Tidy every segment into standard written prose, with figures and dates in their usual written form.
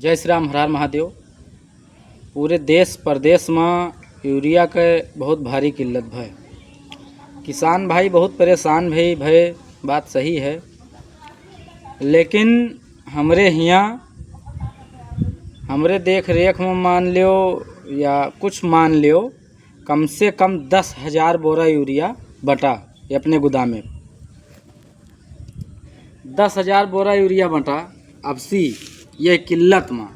जय श्री राम, हर हर महादेव। पूरे देश प्रदेश में यूरिया के बहुत भारी किल्लत भय। किसान भाई बहुत परेशान भय बात सही है, लेकिन हमरे हमरे देख रेख में मान लियो या कुछ मान लियो, कम से कम 10,000 बोरा यूरिया बटा ये अपने गोदाम में। 10,000 बोरा यूरिया बटा अब सी ये किल्लत में।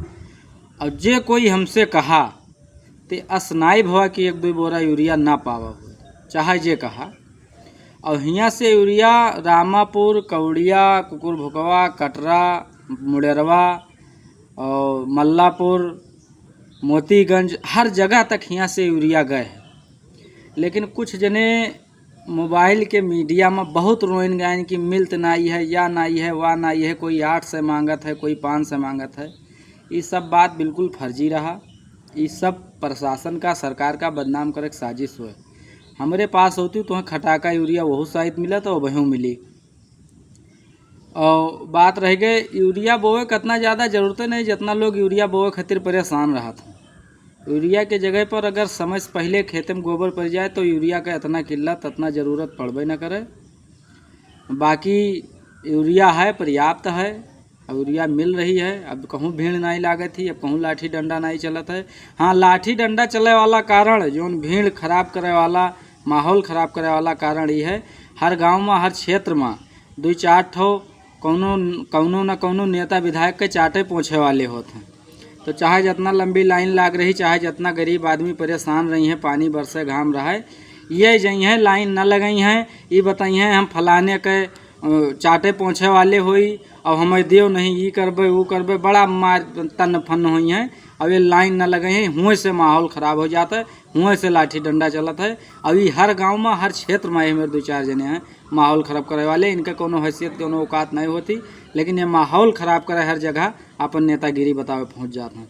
और जे कोई हमसे कहा ते असनाई भवा कि 1-2 बोरा यूरिया ना पावा हो, चाहे जे कहा। और हियाँ से यूरिया रामापुर, कवड़िया, कुकुरभुकवा, कटरा, मुडेरवा और मल्लापुर, मोतीगंज, हर जगह तक हियाँ से यूरिया गए हैं। लेकिन कुछ जने मोबाइल के मीडिया में बहुत रोइन गए कि मिलत नाई है, या नाई है, वह नाई है, कोई 8 से मांगत है, कोई 5 से मांगत है। ये सब बात बिल्कुल फर्जी रहा। ये सब प्रशासन का, सरकार का बदनाम करे साजिश हुए। हमारे पास होती तो खटाका यूरिया वह शायद मिला तो वहीं मिली। और बात रह गई यूरिया बोए कितना ज़्यादा ज़रूरत नहीं, जितना लोग यूरिया बोए खातिर परेशान रहा था। यूरिया के जगह पर अगर समय से पहले खेत में गोबर पड़ जाए तो यूरिया का इतना किल्लत, इतना ज़रूरत पड़बे न करे। बाकी यूरिया है, पर्याप्त है, यूरिया मिल रही है। अब कहूँ भीड़ नहीं लागत थी, अब कहूँ लाठी डंडा नहीं चलत है। हाँ, लाठी डंडा चले वाला कारण जो भीड़ खराब करे वाला, माहौल खराब करे वाला कारण ये है, हर गांव में, हर क्षेत्र में 2-4 ठो कौनो न कौनो नेता विधायक के चाटे पहुँचे वाले होते हैं। तो चाहे जितना लंबी लाइन लाग रही, चाहे जितना गरीब आदमी परेशान रही हैं, पानी बरसे घाम रहा है, ये जई हैं लाइन न लगई हैं, ये बताई हैं हम फलाने के चाटे पहुँचे वाले होई और हमें देव नहीं, ये करबे वो करबे, बड़ा मार तन फन हुई हैं। अब ये लाइन न लगे हैं, हुएं से माहौल ख़राब हो जाता है, हुएं से लाठी डंडा चलत है। अभी हर गांव में, हर क्षेत्र में मेरे 2-4 जने हैं माहौल ख़राब करे वाले। इनका कोनो हैसियत, कोनो औकात नहीं होती, लेकिन ये माहौल ख़राब करे हर जगह अपन नेतागिरी बतावे पहुँच जाते हैं।